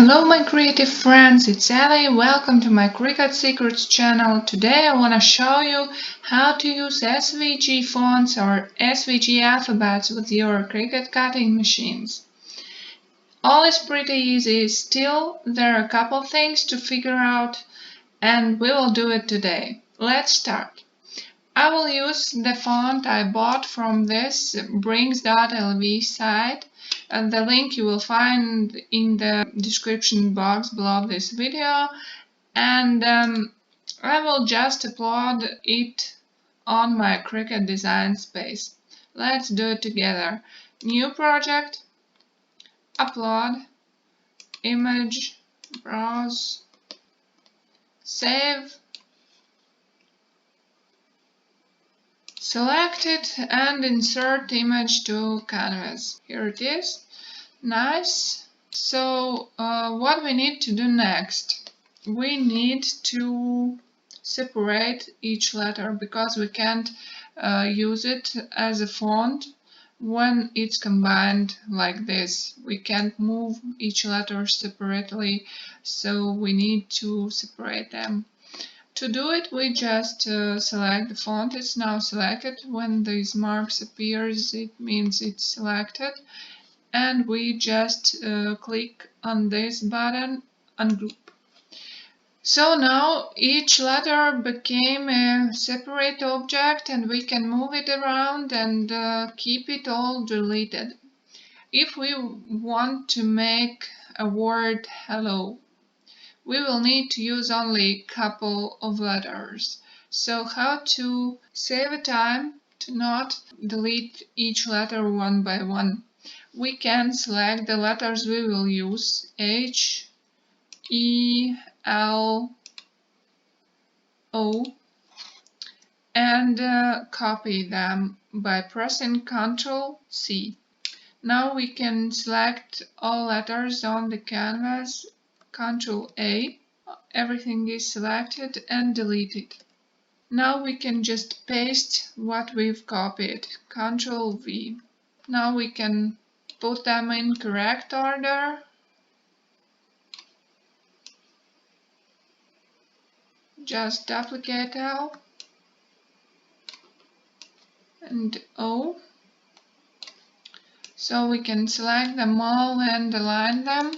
Hello my creative friends, it's Ellie. Welcome to my Cricut Secrets channel. Today I want to show you how to use SVG Fonts or SVG Alphabets with your Cricut cutting machines. All is pretty easy, still there are a couple things to figure out and we will do it today. Let's start. I will use the font I bought from this brings.lv site, and the link you will find in the description box below this video, and I will just upload it on my Cricut Design Space. Let's do it together. New project, upload, image, browse, save. Select it and insert image to canvas. Here it is. Nice. So what we need to do next? We need to separate each letter because we can't use it as a font when it's combined like this. We can't move each letter separately, so we need to separate them. To do it, we just select the font. It's now selected. When these marks appears, it means it's selected. And we just click on this button, ungroup. So now each letter became a separate object and we can move it around and keep it all deleted. If we want to make a word hello, we will need to use only a couple of letters. So how to save time to not delete each letter one by one? We can select the letters we will use, H, E, L, O, and copy them by pressing Ctrl C. Now we can select all letters on the canvas, Ctrl A, everything is selected and deleted. Now we can just paste what we've copied, Ctrl V. Now we can put them in correct order. Just duplicate L and O. So we can select them all and align them.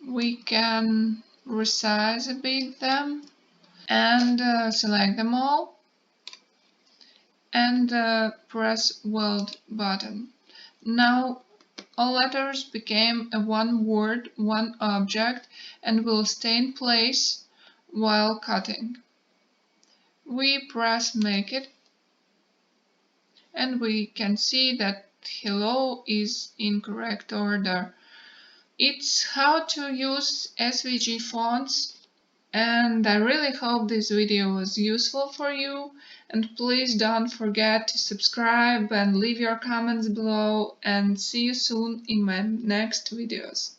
We can resize a bit them and select them all and press Weld button. Now all letters became a one word, one object and will stay in place while cutting. We press Make It and we can see that hello is in correct order. It's how to use SVG fonts, and I really hope this video was useful for you, and please don't forget to subscribe and leave your comments below, and see you soon in my next videos.